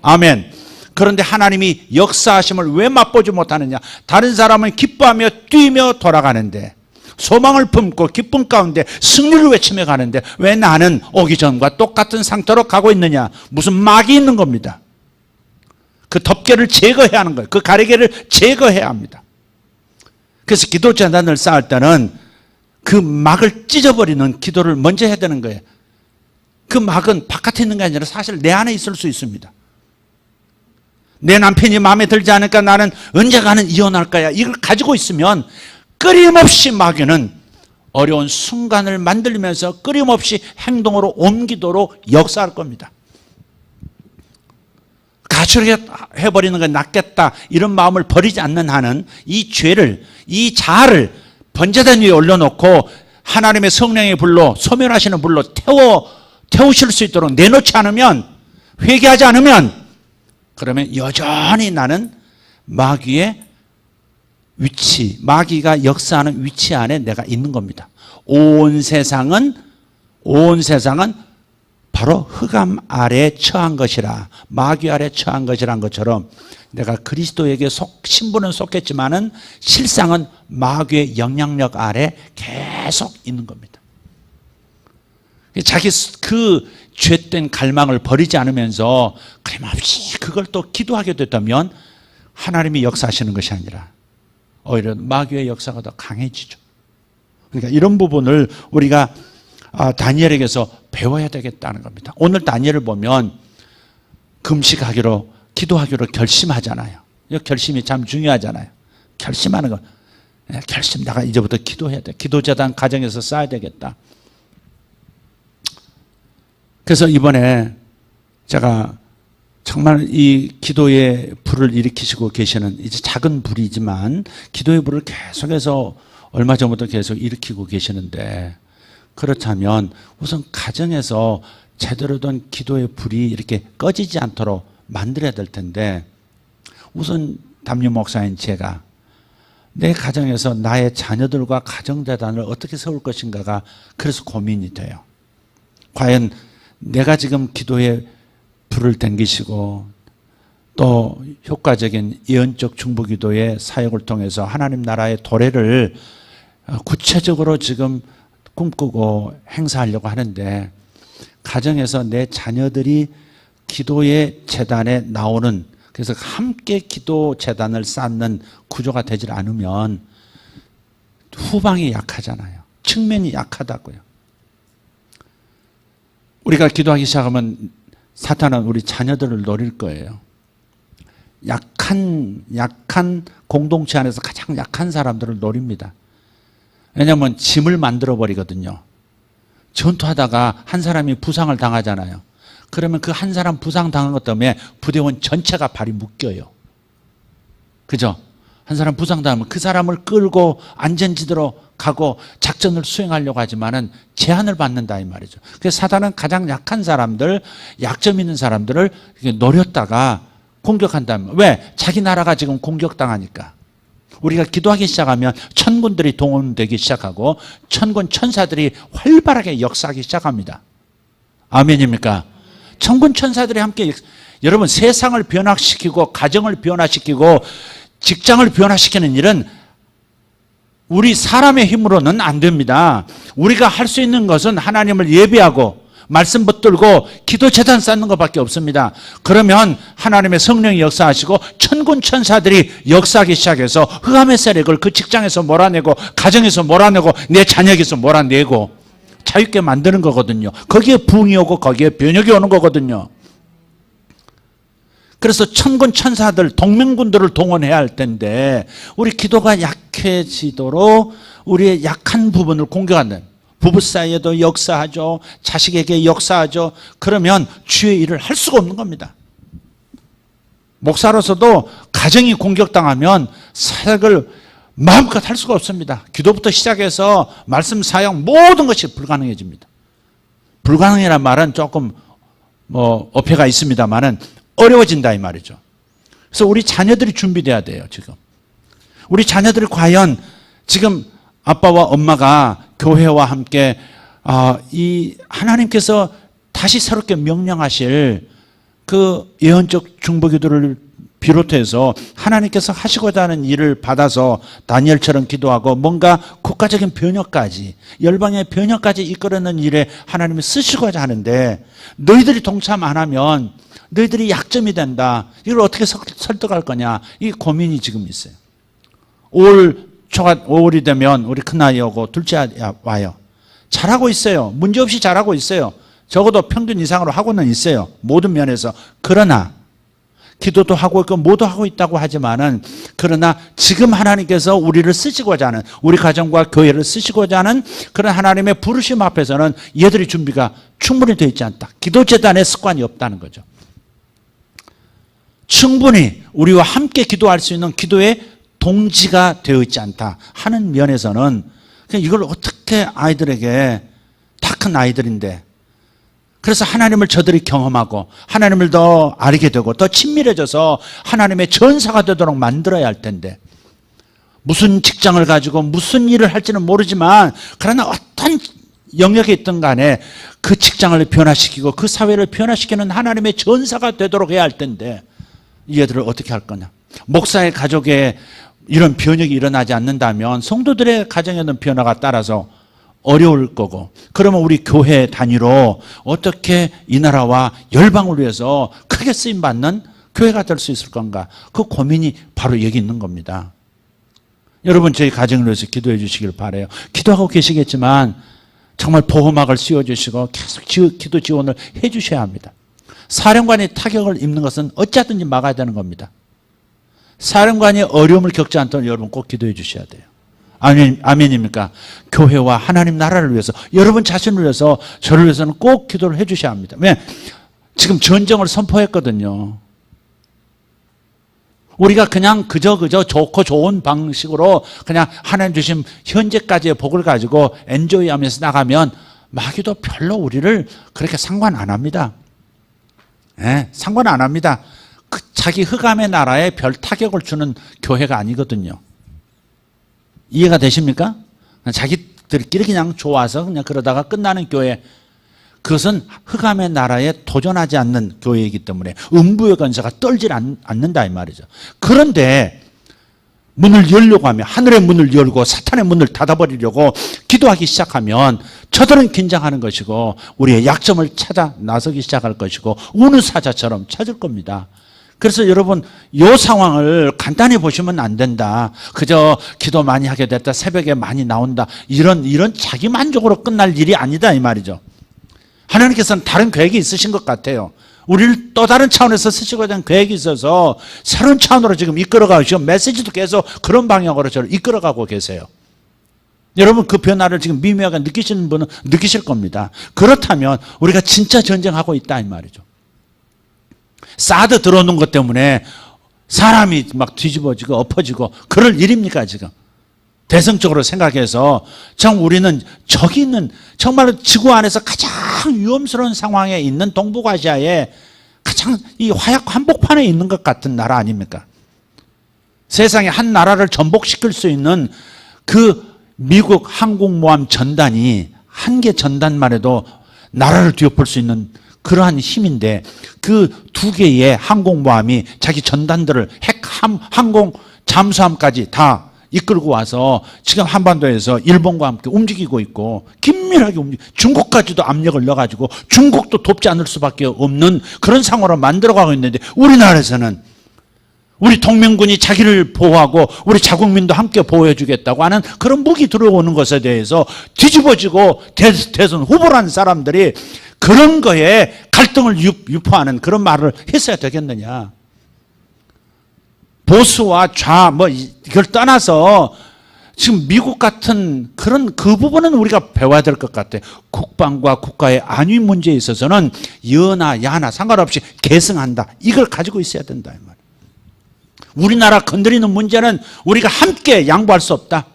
아멘. 그런데 하나님이 역사하심을 왜 맛보지 못하느냐? 다른 사람은 기뻐하며 뛰며 돌아가는데, 소망을 품고 기쁨 가운데 승리를 외치며 가는데 왜 나는 오기 전과 똑같은 상태로 가고 있느냐? 무슨 막이 있는 겁니다. 그 덮개를 제거해야 하는 거예요. 그 가리개를 제거해야 합니다. 그래서 기도 제단을 쌓을 때는 그 막을 찢어버리는 기도를 먼저 해야 되는 거예요. 그 막은 바깥에 있는 게 아니라 사실 내 안에 있을 수 있습니다. 내 남편이 마음에 들지 않으니까 나는 언젠가는 이혼할 거야. 이걸 가지고 있으면 끊임없이 마귀는 어려운 순간을 만들면서 끊임없이 행동으로 옮기도록 역사할 겁니다. 가출해 버리는 건 낫겠다 이런 마음을 버리지 않는 한은 이 죄를, 이 자아를 번제단 위에 올려놓고 하나님의 성령의 불로, 소멸하시는 불로 태우실 수 있도록 내놓지 않으면, 회개하지 않으면, 그러면 여전히 나는 마귀의 위치, 마귀가 역사하는 위치 안에 내가 있는 겁니다. 온 세상은 바로 흑암 아래에 처한 것이라, 마귀 아래에 처한 것이란 것처럼 내가 그리스도에게 신분은 속했지만은 실상은 마귀의 영향력 아래 계속 있는 겁니다. 자기 그 죄된 갈망을 버리지 않으면서 끊임없이 그걸 또 기도하게 됐다면 하나님이 역사하시는 것이 아니라 오히려 마귀의 역사가 더 강해지죠. 그러니까 이런 부분을 우리가 다니엘에게서 배워야 되겠다는 겁니다. 오늘 다니엘을 보면 금식하기로 기도하기로 결심하잖아요. 이 결심이 참 중요하잖아요. 결심하는 거. 결심, 내가 이제부터 기도해야 돼. 기도재단 가정에서 쌓아야 되겠다. 그래서 이번에 제가 정말 이 기도의 불을 일으키시고 계시는, 이제 작은 불이지만 기도의 불을 계속해서 얼마 전부터 계속 일으키고 계시는데, 그렇다면 우선 가정에서 제대로 된 기도의 불이 이렇게 꺼지지 않도록 만들어야 될 텐데, 우선 담임 목사인 제가 내 가정에서 나의 자녀들과 가정재단을 어떻게 세울 것인가가 그래서 고민이 돼요. 과연 내가 지금 기도의 불을 당기시고 또 효과적인 예언적 중보기도의 사역을 통해서 하나님 나라의 도래를 구체적으로 지금 꿈꾸고 행사하려고 하는데, 가정에서 내 자녀들이 기도의 재단에 나오는, 그래서 함께 기도 재단을 쌓는 구조가 되질 않으면 후방이 약하잖아요. 측면이 약하다고요. 우리가 기도하기 시작하면 사탄은 우리 자녀들을 노릴 거예요. 약한 공동체 안에서 가장 약한 사람들을 노립니다. 왜냐하면 짐을 만들어 버리거든요. 전투하다가 한 사람이 부상을 당하잖아요. 그러면 그 한 사람 부상 당한 것 때문에 부대원 전체가 발이 묶여요. 그죠? 한 사람 부상 당하면 그 사람을 끌고 안전지대로 가고 작전을 수행하려고 하지만은 제한을 받는다 이 말이죠. 그래서 사단은 가장 약한 사람들, 약점 있는 사람들을 노렸다가 공격한다면, 왜? 자기 나라가 지금 공격당하니까. 우리가 기도하기 시작하면 천군들이 동원되기 시작하고 천군 천사들이 활발하게 역사하기 시작합니다. 아멘입니까? 천군 천사들이 함께, 여러분, 세상을 변화시키고 가정을 변화시키고 직장을 변화시키는 일은 우리 사람의 힘으로는 안 됩니다. 우리가 할 수 있는 것은 하나님을 예배하고 말씀 붙들고 기도 재단 쌓는 것밖에 없습니다. 그러면 하나님의 성령이 역사하시고 천군 천사들이 역사하기 시작해서 흑암의 세력을 그 직장에서 몰아내고 가정에서 몰아내고 내 자녀에게서 몰아내고 자유롭게 만드는 거거든요. 거기에 부흥이 오고 거기에 변혁이 오는 거거든요. 그래서 천군 천사들, 동맹군들을 동원해야 할 텐데 우리 기도가 약해지도록 우리의 약한 부분을 공격한다. 부부 사이에도 역사하죠. 자식에게 역사하죠. 그러면 주의 일을 할 수가 없는 겁니다. 목사로서도 가정이 공격당하면 사역을 마음껏 할 수가 없습니다. 기도부터 시작해서 말씀 사역 모든 것이 불가능해집니다. 불가능이란 말은 조금 어폐가 있습니다만은 어려워진다 이 말이죠. 그래서 우리 자녀들이 준비돼야 돼요. 지금 우리 자녀들이 과연 지금 아빠와 엄마가 교회와 함께 이 하나님께서 다시 새롭게 명령하실 그 예언적 중보기도를 비롯해서 하나님께서 하시고자 하는 일을 받아서 다니엘처럼 기도하고 뭔가 국가적인 변혁까지, 열방의 변혁까지 이끌어내는 일에 하나님이 쓰시고자 하는데 너희들이 동참 안 하면 너희들이 약점이 된다. 이걸 어떻게 설득할 거냐. 이 고민이 지금 있어요. 5월이 되면 우리 큰아이 오고 둘째 아이 와요. 잘하고 있어요. 문제없이 잘하고 있어요. 적어도 평균 이상으로 하고는 있어요. 모든 면에서. 그러나 기도도 하고 있고 모두 하고 있다고 하지만은, 그러나 지금 하나님께서 우리를 쓰시고자 하는, 우리 가정과 교회를 쓰시고자 하는 그런 하나님의 부르심 앞에서는 얘들이 준비가 충분히 되어 있지 않다. 기도재단의 습관이 없다는 거죠. 충분히 우리와 함께 기도할 수 있는 기도의 동지가 되어 있지 않다 하는 면에서는 이걸 어떻게 아이들에게, 다 큰 아이들인데, 그래서 하나님을 저들이 경험하고 하나님을 더 알게 되고 더 친밀해져서 하나님의 전사가 되도록 만들어야 할 텐데, 무슨 직장을 가지고 무슨 일을 할지는 모르지만 그러나 어떤 영역에 있든 간에 그 직장을 변화시키고 그 사회를 변화시키는 하나님의 전사가 되도록 해야 할 텐데 이 애들을 어떻게 할 거냐. 목사의 가족에 이런 변혁이 일어나지 않는다면 성도들의 가정에는 변화가 따라서 어려울 거고, 그러면 우리 교회 단위로 어떻게 이 나라와 열방을 위해서 크게 쓰임받는 교회가 될 수 있을 건가? 그 고민이 바로 여기 있는 겁니다. 여러분 저희 가정을 위해서 기도해 주시길 바라요. 기도하고 계시겠지만 정말 보호막을 씌워주시고 계속 기도 지원을 해 주셔야 합니다. 사령관이 타격을 입는 것은 어찌하든지 막아야 되는 겁니다. 사령관이 어려움을 겪지 않도록 여러분 꼭 기도해 주셔야 돼요. 아멘입니까? 교회와 하나님 나라를 위해서, 여러분 자신을 위해서, 저를 위해서는 꼭 기도를 해 주셔야 합니다. 왜? 지금 전쟁을 선포했거든요. 우리가 그냥 그저 좋고 좋은 방식으로 그냥 하나님 주신 현재까지의 복을 가지고 엔조이하면서 나가면 마귀도 별로 우리를 그렇게 상관 안 합니다. 네, 상관 안 합니다. 자기 흑암의 나라에 별 타격을 주는 교회가 아니거든요. 이해가 되십니까? 자기들끼리 그냥 좋아서 그냥 그러다가 끝나는 교회, 그것은 흑암의 나라에 도전하지 않는 교회이기 때문에 음부의 권세가 떨질 않는다 이 말이죠. 그런데 문을 열려고 하면, 하늘의 문을 열고 사탄의 문을 닫아버리려고 기도하기 시작하면 저들은 긴장하는 것이고 우리의 약점을 찾아 나서기 시작할 것이고 우는 사자처럼 찾을 겁니다. 그래서 여러분 이 상황을 간단히 보시면 안 된다. 그저 기도 많이 하게 됐다, 새벽에 많이 나온다, 이런 자기 만족으로 끝날 일이 아니다 이 말이죠. 하나님께서는 다른 계획이 있으신 것 같아요. 우리를 또 다른 차원에서 쓰시고자 하는 계획이 있어서 새로운 차원으로 지금 이끌어가고, 지금 메시지도 계속 그런 방향으로 저를 이끌어가고 계세요. 여러분 그 변화를 지금 미묘하게 느끼시는 분은 느끼실 겁니다. 그렇다면 우리가 진짜 전쟁하고 있다 이 말이죠. 사드 들어오는 것 때문에 사람이 막 뒤집어지고 엎어지고 그럴 일입니까 지금? 대성적으로 생각해서 참 우리는 저기 있는 정말로 지구 안에서 가장 위험스러운 상황에 있는 동북아시아에 가장 이 화약 한복판에 있는 것 같은 나라 아닙니까? 세상에 한 나라를 전복시킬 수 있는 그 미국 항공모함 전단이 한 개 전단만 해도 나라를 뒤엎을 수 있는 그러한 힘인데, 그 두 개의 항공모함이 자기 전단들을 항공 잠수함까지 다 이끌고 와서 지금 한반도에서 일본과 함께 움직이고 있고 긴밀하게 중국까지도 압력을 넣어가지고 중국도 돕지 않을 수밖에 없는 그런 상황으로 만들어가고 있는데, 우리나라에서는 우리 동맹군이 자기를 보호하고 우리 자국민도 함께 보호해 주겠다고 하는 그런 무기 들어오는 것에 대해서 뒤집어지고 대선 후보라는 사람들이 그런 거에 갈등을 유포하는 그런 말을 했어야 되겠느냐. 보수와 좌 이걸 떠나서 지금 미국 같은 그 부분은 우리가 배워야 될 것 같아요. 국방과 국가의 안위 문제에 있어서는 여나 야나 상관없이 계승한다, 이걸 가지고 있어야 된다 이 말이에요. 우리나라 건드리는 문제는 우리가 함께 양보할 수 없다.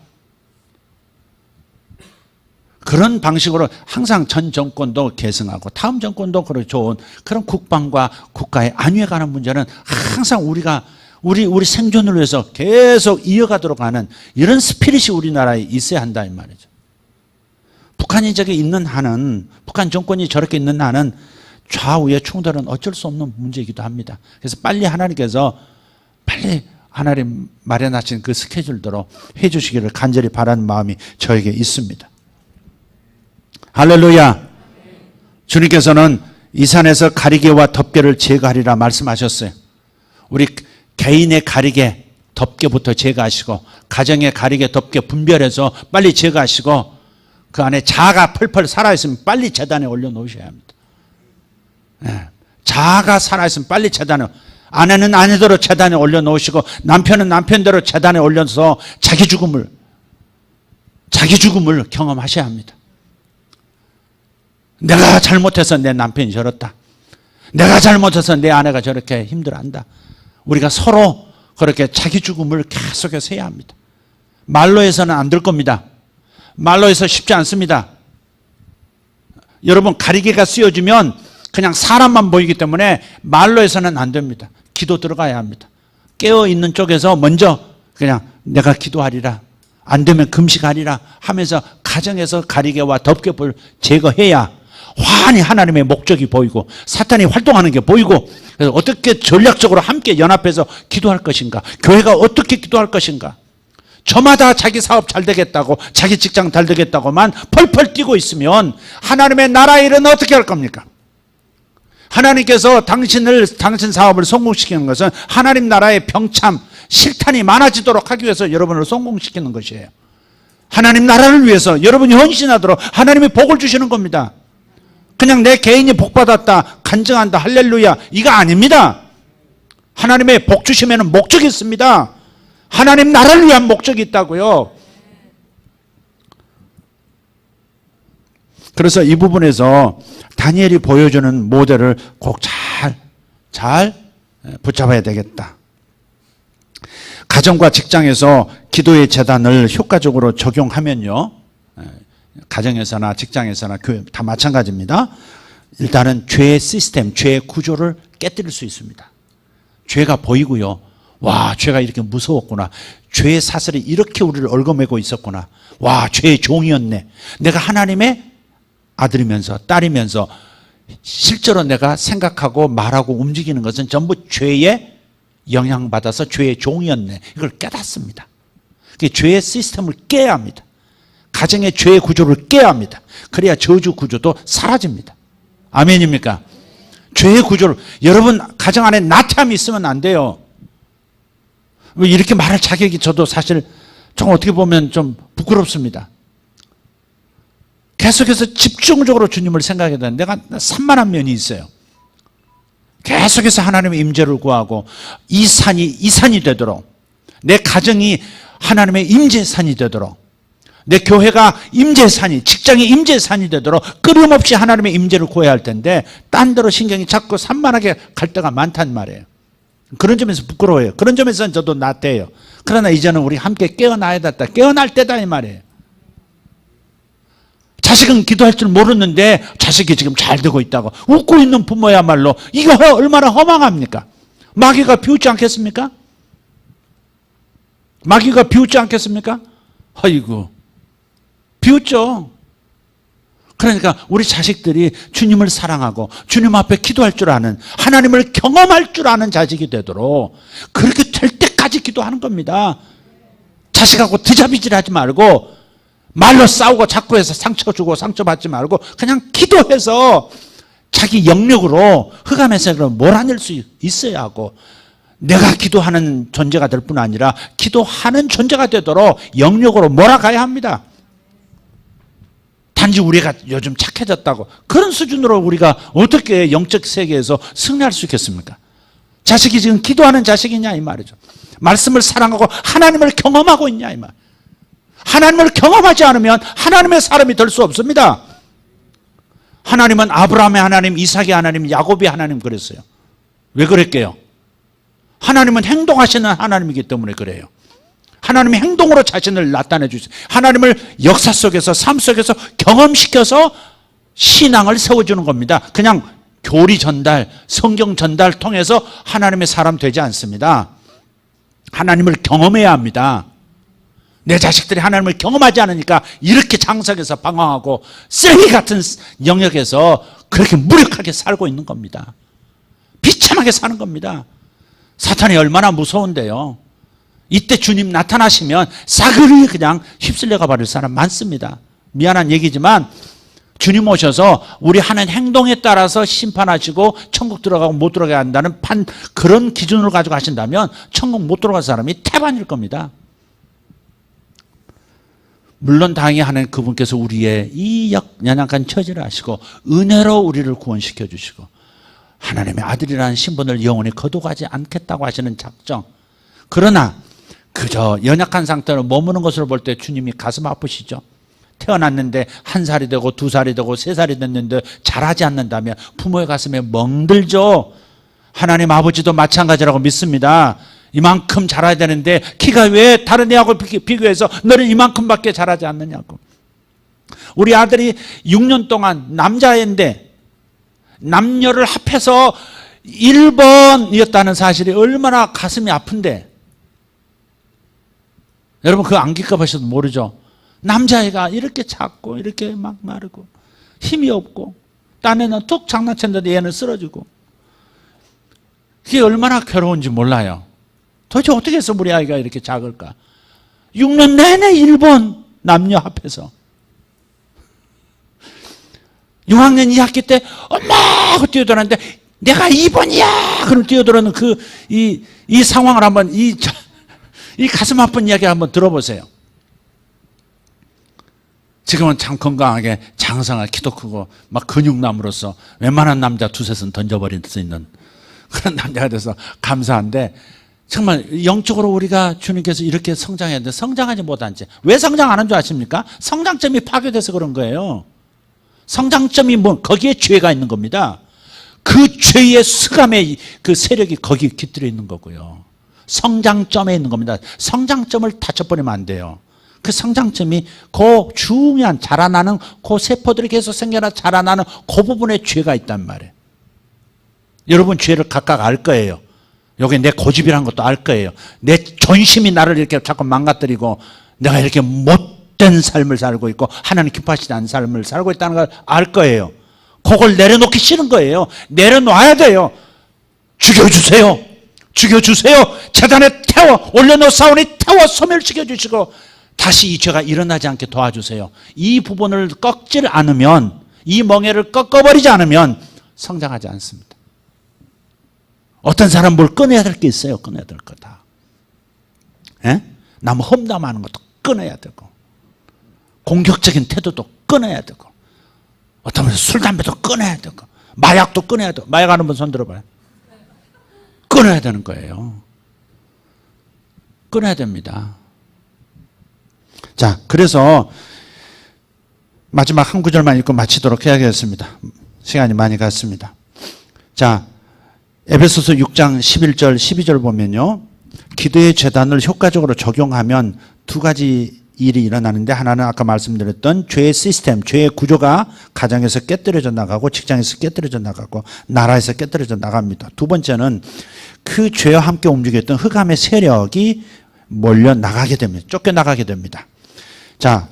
그런 방식으로 항상 전 정권도 계승하고 다음 정권도 그런 좋은 그런 국방과 국가의 안위에 관한 문제는 항상 우리가 우리 생존을 위해서 계속 이어가도록 하는 이런 스피릿이 우리나라에 있어야 한다 이 말이죠. 북한이 저기 있는 한은, 북한 정권이 저렇게 있는 한은 좌우의 충돌은 어쩔 수 없는 문제이기도 합니다. 그래서 빨리 하나님께서 빨리 하나님 마련하신 그 스케줄대로 해 주시기를 간절히 바라는 마음이 저에게 있습니다. 할렐루야. 주님께서는 이 산에서 가리개와 덮개를 제거하리라 말씀하셨어요. 우리 개인의 가리개 덮개부터 제거하시고 가정의 가리개 덮개 분별해서 빨리 제거하시고 그 안에 자아가 펄펄 살아있으면 빨리 제단에 올려놓으셔야 합니다. 네. 자아가 살아있으면 빨리 제단에, 아내는 아내대로 제단에 올려놓으시고 남편은 남편대로 제단에 올려서 자기 죽음을 경험하셔야 합니다. 내가 잘못해서 내 남편이 저렇다, 내가 잘못해서 내 아내가 저렇게 힘들어한다. 우리가 서로 그렇게 자기 죽음을 계속해서 해야 합니다. 말로 해서는 안 될 겁니다. 말로 해서 쉽지 않습니다. 여러분 가리개가 씌워지면 그냥 사람만 보이기 때문에 말로 해서는 안 됩니다. 기도 들어가야 합니다. 깨어있는 쪽에서 먼저 그냥 내가 기도하리라, 안 되면 금식하리라 하면서 가정에서 가리개와 덮개불 제거해야 환히 하나님의 목적이 보이고 사탄이 활동하는 게 보이고, 그래서 어떻게 전략적으로 함께 연합해서 기도할 것인가, 교회가 어떻게 기도할 것인가. 저마다 자기 사업 잘 되겠다고, 자기 직장 잘 되겠다고만 펄펄 뛰고 있으면 하나님의 나라 일은 어떻게 할 겁니까? 하나님께서 당신 사업을 성공시키는 것은 하나님 나라의 병참, 실탄이 많아지도록 하기 위해서 여러분을 성공시키는 것이에요. 하나님 나라를 위해서 여러분이 헌신하도록 하나님이 복을 주시는 겁니다. 그냥 내 개인이 복받았다, 간증한다, 할렐루야, 이거 아닙니다. 하나님의 복 주시면 목적이 있습니다. 하나님 나라를 위한 목적이 있다고요. 그래서 이 부분에서 다니엘이 보여주는 모델을 꼭 잘 붙잡아야 되겠다. 가정과 직장에서 기도의 재단을 효과적으로 적용하면요, 가정에서나 직장에서나 교회 다 마찬가지입니다. 일단은 죄의 시스템, 죄의 구조를 깨뜨릴 수 있습니다. 죄가 보이고요, 와, 죄가 이렇게 무서웠구나, 죄의 사슬이 이렇게 우리를 얽어매고 있었구나, 와, 죄의 종이었네, 내가 하나님의 아들이면서 딸이면서 실제로 내가 생각하고 말하고 움직이는 것은 전부 죄에 영향받아서 죄의 종이었네, 이걸 깨닫습니다. 죄의 시스템을 깨야 합니다. 가정의 죄의 구조를 깨야 합니다. 그래야 저주 구조도 사라집니다. 아멘입니까? 죄의 구조를, 여러분 가정 안에 나태함이 있으면 안 돼요. 이렇게 말할 자격이 저도 사실 좀 어떻게 보면 좀 부끄럽습니다. 계속해서 집중적으로 주님을 생각해야 되는데 내가 산만한 면이 있어요. 계속해서 하나님의 임재를 구하고 이 산이 되도록, 내 가정이 하나님의 임재산이 되도록, 내 교회가 임재산이, 직장이 임재산이 되도록 끊임없이 하나님의 임재를 구해야 할 텐데 딴 데로 신경이 자꾸 산만하게 갈 때가 많단 말이에요. 그런 점에서 부끄러워요. 그런 점에서는 저도 나태해요. 그러나 이제는 우리 함께 깨어나야 된다, 깨어날 때다 이 말이에요. 자식은 기도할 줄 모르는데 자식이 지금 잘 되고 있다고 웃고 있는 부모야말로 이거 얼마나 허망합니까? 마귀가 비웃지 않겠습니까? 마귀가 비웃지 않겠습니까? 아이고, 비웃죠. 그러니까 우리 자식들이 주님을 사랑하고 주님 앞에 기도할 줄 아는, 하나님을 경험할 줄 아는 자식이 되도록 그렇게 될 때까지 기도하는 겁니다. 자식하고 드자비질하지 말고, 말로 싸우고 자꾸 해서 상처 주고 상처받지 말고 그냥 기도해서 자기 영역으로 흑암에서 몰아낼 수 있어야 하고, 내가 기도하는 존재가 될 뿐 아니라 기도하는 존재가 되도록 영역으로 몰아가야 합니다. 단지 우리가 요즘 착해졌다고 그런 수준으로 우리가 어떻게 영적 세계에서 승리할 수 있겠습니까? 자식이 지금 기도하는 자식이냐 이 말이죠. 말씀을 사랑하고 하나님을 경험하고 있냐 이 말. 하나님을 경험하지 않으면 하나님의 사람이 될 수 없습니다. 하나님은 아브라함의 하나님, 이삭의 하나님, 야곱의 하나님 그랬어요. 왜 그랬게요? 하나님은 행동하시는 하나님이기 때문에 그래요. 하나님의 행동으로 자신을 나타내 주세요. 하나님을 역사 속에서, 삶 속에서 경험시켜서 신앙을 세워주는 겁니다. 그냥 교리 전달, 성경 전달 통해서 하나님의 사람 되지 않습니다. 하나님을 경험해야 합니다. 내 자식들이 하나님을 경험하지 않으니까 이렇게 장성해서 방황하고 쓰레기 같은 영역에서 그렇게 무력하게 살고 있는 겁니다. 비참하게 사는 겁니다. 사탄이 얼마나 무서운데요. 이때 주님 나타나시면 싸그리 그냥 휩쓸려가 버릴 사람 많습니다. 미안한 얘기지만 주님 오셔서 우리 하는 행동에 따라서 심판하시고 천국 들어가고 못 들어가야 한다는 그런 기준을 가지고 하신다면 천국 못 들어갈 사람이 태반일 겁니다. 물론 당연히 하나님 그분께서 우리의 이 연약한 처지를 아시고 은혜로 우리를 구원시켜 주시고 하나님의 아들이라는 신분을 영원히 거둬가지 않겠다고 하시는 작정. 그러나 그저 연약한 상태로 머무는 것을 볼 때 주님이 가슴 아프시죠. 태어났는데 1살이 되고 2살이 되고 3살이 됐는데 자라지 않는다면 부모의 가슴에 멍들죠. 하나님 아버지도 마찬가지라고 믿습니다. 이만큼 자라야 되는데 키가 왜 다른 애하고 비교해서 너는 이만큼밖에 자라지 않느냐고. 우리 아들이 6년 동안 남자애인데 남녀를 합해서 1번이었다는 사실이 얼마나 가슴이 아픈데, 여러분 그거 안 기겁하셔도 모르죠. 남자애가 이렇게 작고 이렇게 막 마르고 힘이 없고 딴 애는 툭 장난쳤는데 얘는 쓰러지고, 그게 얼마나 괴로운지 몰라요. 도대체 어떻게 해서 우리 아이가 이렇게 작을까? 6년 내내 1번 남녀 합해서 6학년 2학기 때 엄마 하고 뛰어들었는데 내가 2번이야! 그럼 뛰어들어는 이 상황을 한번, 이 가슴 아픈 이야기 한번 들어보세요. 지금은 참 건강하게 장성하게 키도 크고 막 근육남으로서 웬만한 남자 두셋은 던져버릴 수 있는 그런 남자가 돼서 감사한데, 정말 영적으로 우리가 주님께서 이렇게 성장해야 되는데 성장하지 못한 채. 왜 성장 안 한 줄 아십니까? 성장점이 파괴돼서 그런 거예요. 성장점이 거기에 죄가 있는 겁니다. 그 죄의 스감의 그 세력이 거기 깃들어 있는 거고요. 성장점에 있는 겁니다. 성장점을 다쳐버리면 안 돼요. 그 성장점이 그 중요한 자라나는 그 세포들이 계속 생겨나 자라나는 그 부분에 죄가 있단 말이에요. 여러분 죄를 각각 알 거예요. 여기 내 고집이라는 것도 알 거예요. 내 존심이 나를 이렇게 자꾸 망가뜨리고 내가 이렇게 못된 삶을 살고 있고 하나님 기뻐하시지 않는 삶을 살고 있다는 걸 알 거예요. 그걸 내려놓기 싫은 거예요. 내려놔야 돼요. 죽여주세요. 죽여주세요. 재단에 태워 올려놓사오니 태워 소멸시켜 주시고 다시 이 죄가 일어나지 않게 도와주세요. 이 부분을 꺾질 않으면, 이 멍에를 꺾어버리지 않으면 성장하지 않습니다. 어떤 사람 뭘 끊어야 될 게 있어요. 끊어야 될 거다. 남 험담하는 것도 끊어야 되고, 공격적인 태도도 끊어야 되고, 어떤 분은 술, 담배도 끊어야 되고, 마약도 끊어야 되고. 마약하는 분 손 들어봐요. 끊어야 되는 거예요. 끊어야 됩니다. 자, 그래서 마지막 한 구절만 읽고 마치도록 해야겠습니다. 시간이 많이 갔습니다. 자, 에베소서 6장 11절 12절 보면요, 기도의 재단을 효과적으로 적용하면 두 가지 일이 일어나는데, 하나는 아까 말씀드렸던 죄의 시스템, 죄의 구조가 가정에서 깨뜨려져 나가고 직장에서 깨뜨려져 나가고 나라에서 깨뜨려져 나갑니다. 두 번째는 그 죄와 함께 움직였던 흑암의 세력이 몰려 나가게 됩니다. 쫓겨나가게 됩니다. 자,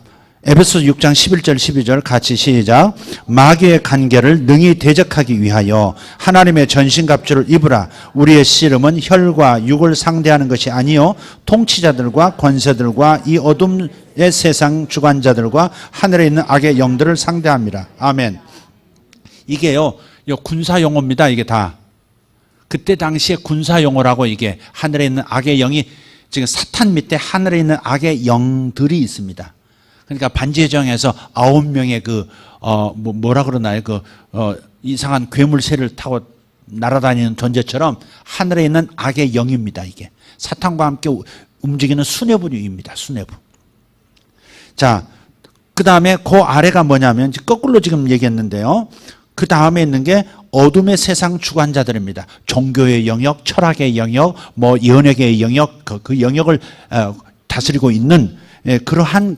에베소서 6장 11절 12절 같이 시작. 마귀의 간계를 능히 대적하기 위하여 하나님의 전신갑주를 입으라. 우리의 씨름은 혈과 육을 상대하는 것이 아니요 통치자들과 권세들과 이 어둠의 세상 주관자들과 하늘에 있는 악의 영들을 상대합니다. 아멘. 이게요, 군사용어입니다. 이게 다 그때 당시에 군사용어라고. 이게 하늘에 있는 악의 영이, 지금 사탄 밑에 하늘에 있는 악의 영들이 있습니다. 그러니까 반지의 제왕에서 9명의 뭐라 그러나요? 이상한 괴물새를 타고 날아다니는 존재처럼 하늘에 있는 악의 영입니다. 이게 사탄과 함께 움직이는 수뇌부입니다. 수뇌부. 자, 그 다음에 그 아래가 뭐냐면, 거꾸로 지금 얘기했는데요, 그 다음에 있는 게 어둠의 세상 주관자들입니다. 종교의 영역, 철학의 영역, 연예계의 영역, 그 영역을 다스리고 있는 그러한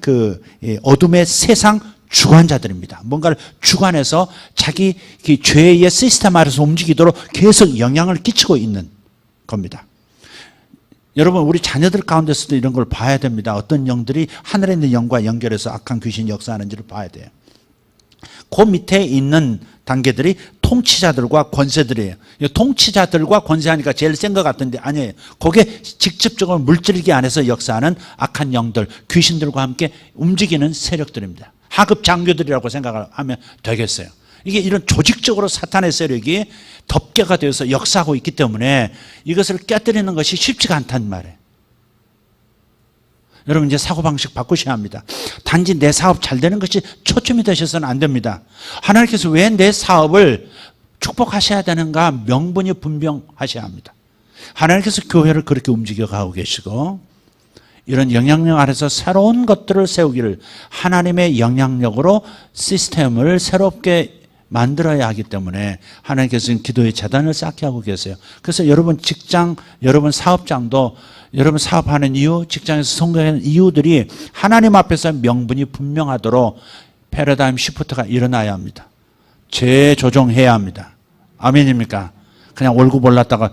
어둠의 세상 주관자들입니다. 뭔가를 주관해서 자기 죄의 시스템 아래서 움직이도록 계속 영향을 끼치고 있는 겁니다. 여러분, 우리 자녀들 가운데서도 이런 걸 봐야 됩니다. 어떤 영들이 하늘에 있는 영과 연결해서 악한 귀신이 역사하는지를 봐야 돼요. 그 밑에 있는 단계들이 통치자들과 권세들이에요. 통치자들과 권세하니까 제일 센 것 같은데 아니에요. 그게 직접적으로 물질기 안에서 역사하는 악한 영들, 귀신들과 함께 움직이는 세력들입니다. 하급 장교들이라고 생각을 하면 되겠어요. 이게 이런 조직적으로 사탄의 세력이 덮개가 되어서 역사하고 있기 때문에 이것을 깨뜨리는 것이 쉽지가 않단 말이에요. 여러분, 이제 사고방식 바꾸셔야 합니다. 단지 내 사업 잘 되는 것이 초점이 되셔서는 안 됩니다. 하나님께서 왜 내 사업을 축복하셔야 되는가 명분이 분명하셔야 합니다. 하나님께서 교회를 그렇게 움직여가고 계시고, 이런 영향력 아래서 새로운 것들을 세우기를, 하나님의 영향력으로 시스템을 새롭게 만들어야 하기 때문에 하나님께서는 기도의 재단을 쌓게 하고 계세요. 그래서 여러분 직장, 여러분 사업장도 여러분 사업하는 이유, 직장에서 성공하는 이유들이 하나님 앞에서 명분이 분명하도록 패러다임 시프트가 일어나야 합니다. 재조정해야 합니다. 아멘입니까? 그냥 월급 올랐다가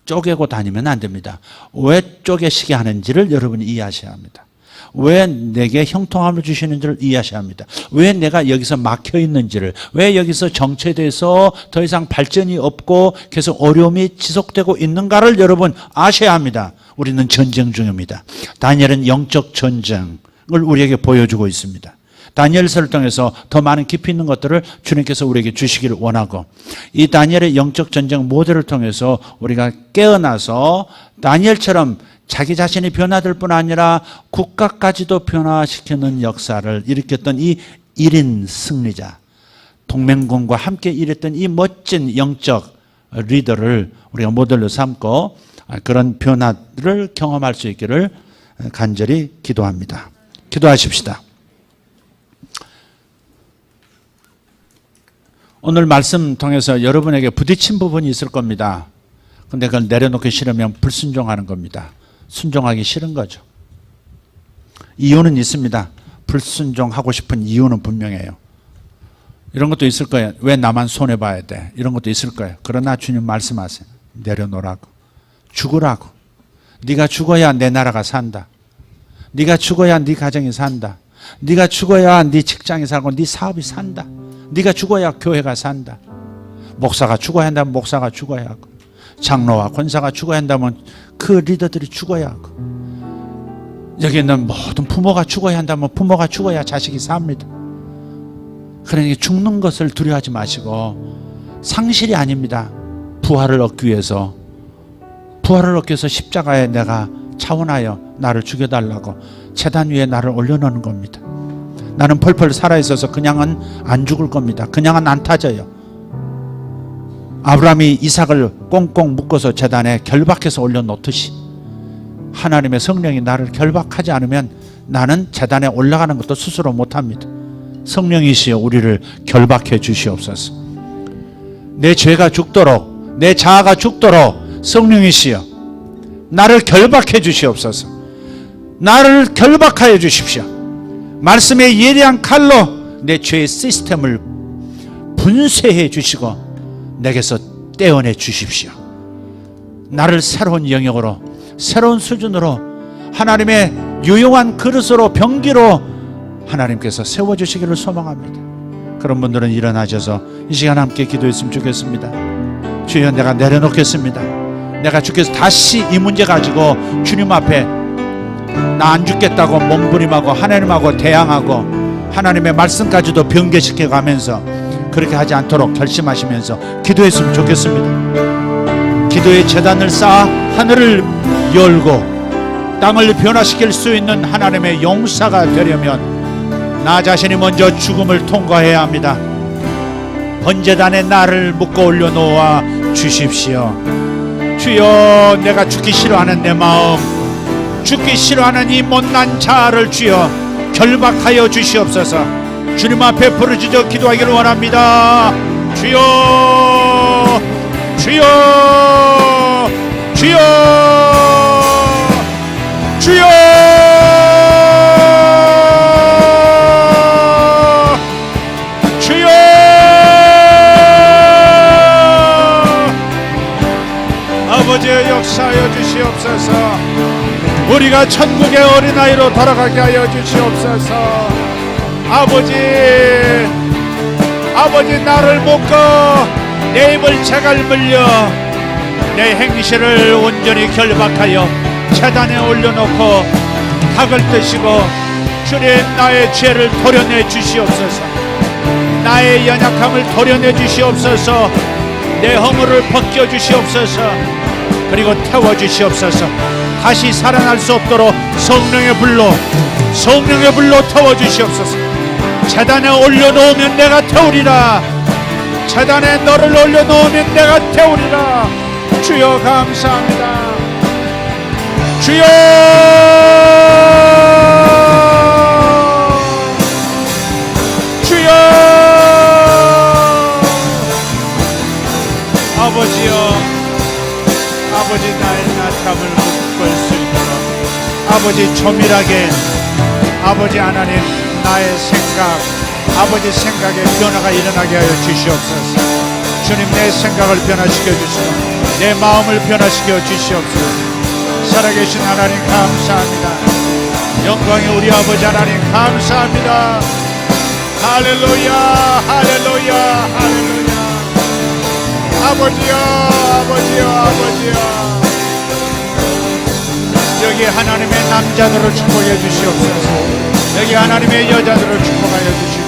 쪼개고 다니면 안 됩니다. 왜 쪼개시게 하는지를 여러분이 이해하셔야 합니다. 왜 내게 형통함을 주시는지를 이해하셔야 합니다. 왜 내가 여기서 막혀 있는지를, 왜 여기서 정체돼서 더 이상 발전이 없고 계속 어려움이 지속되고 있는가를 여러분 아셔야 합니다. 우리는 전쟁 중입니다. 다니엘은 영적 전쟁을 우리에게 보여주고 있습니다. 다니엘서를 통해서 더 많은 깊이 있는 것들을 주님께서 우리에게 주시기를 원하고, 이 다니엘의 영적 전쟁 모델을 통해서 우리가 깨어나서 다니엘처럼 자기 자신이 변화될 뿐 아니라 국가까지도 변화시키는 역사를 일으켰던 이 1인 승리자, 동맹군과 함께 일했던 이 멋진 영적 리더를 우리가 모델로 삼고 그런 변화를 경험할 수 있기를 간절히 기도합니다. 기도하십시다. 오늘 말씀 통해서 여러분에게 부딪힌 부분이 있을 겁니다. 근데 그걸 내려놓기 싫으면 불순종하는 겁니다. 순종하기 싫은 거죠. 이유는 있습니다. 불순종하고 싶은 이유는 분명해요. 이런 것도 있을 거예요. 왜 나만 손해봐야 돼? 이런 것도 있을 거예요. 그러나 주님 말씀하세요. 내려놓으라고. 죽으라고. 네가 죽어야 내 나라가 산다. 네가 죽어야 네 가정이 산다. 네가 죽어야 네 직장이 살고 네 사업이 산다. 네가 죽어야 교회가 산다. 목사가 죽어야 한다면 목사가 죽어야 하고, 장로와 권사가 죽어야 한다면 그 리더들이 죽어야 하고, 여기 있는 모든 부모가 죽어야 한다면 부모가 죽어야 자식이 삽니다. 그러니까 죽는 것을 두려워하지 마시고, 상실이 아닙니다. 부활을 얻기 위해서 십자가에 내가 차원하여 나를 죽여달라고 제단 위에 나를 올려놓는 겁니다. 나는 펄펄 살아있어서 그냥은 안 죽을 겁니다. 그냥은 안 타져요. 아브라함이 이삭을 꽁꽁 묶어서 제단에 결박해서 올려놓듯이 하나님의 성령이 나를 결박하지 않으면 나는 제단에 올라가는 것도 스스로 못합니다. 성령이시여 우리를 결박해 주시옵소서. 내 죄가 죽도록, 내 자아가 죽도록 성령이시여 나를 결박해 주시옵소서. 나를 결박하여 주십시오. 말씀의 예리한 칼로 내 죄의 시스템을 분쇄해 주시고 내게서 떼어내 주십시오. 나를 새로운 영역으로, 새로운 수준으로, 하나님의 유용한 그릇으로, 병기로 하나님께서 세워주시기를 소망합니다. 그런 분들은 일어나셔서 이 시간 함께 기도했으면 좋겠습니다. 주여, 내가 내려놓겠습니다. 내가 주께서 다시 이 문제 가지고 주님 앞에 나 안 죽겠다고 몸부림하고 하나님하고 대항하고 하나님의 말씀까지도 변개시켜 가면서 그렇게 하지 않도록 결심하시면서 기도했으면 좋겠습니다. 기도의 제단을 쌓아 하늘을 열고 땅을 변화시킬 수 있는 하나님의 용사가 되려면 나 자신이 먼저 죽음을 통과해야 합니다. 번제단에 나를 묶어 올려놓아 주십시오. 주여, 내가 죽기 싫어하는 내 마음, 죽기 싫어하는 이 못난 자아를 주여 결박하여 주시옵소서. 주님 앞에 부르짖어 기도하기를 원합니다. 주여, 주여, 주여, 주여, 주여. 아버지의 역사하여 주시옵소서. 우리가 천국의 어린아이로 돌아가게 하여 주시옵소서. 아버지 나를 묶어 내 입을 재갈 물려 내 행실을 온전히 결박하여 제단에 올려놓고 닭을 드시고 주님 나의 죄를 도려내 주시옵소서. 나의 연약함을 도려내 주시옵소서. 내 허물을 벗겨 주시옵소서. 그리고 태워 주시옵소서. 다시 살아날 수 없도록 성령의 불로 태워 주시옵소서. 제단에 올려놓으면 내가 태우리라. 제단에 너를 올려놓으면 내가 태우리라. 주여 감사합니다. 주여, 주여. 아버지여, 아버지 나의 나탐을 묶을 수 있도록 아버지 조밀하게, 아버지 하나님 나의 생각, 아버지 생각에 변화가 일어나게 하여 주시옵소서. 주님, 내 생각을 변화시켜 주시고 내 마음을 변화시켜 주시옵소서. 살아계신 하나님 감사합니다. 영광의 우리 아버지 하나님 감사합니다. 할렐루야, 할렐루야, 할렐루야. 아버지여, 아버지여, 아버지여. 여기 하나님의 남자들을 축복해 주시옵소서. 여기 하나님의 여자들을 축복하여 주시고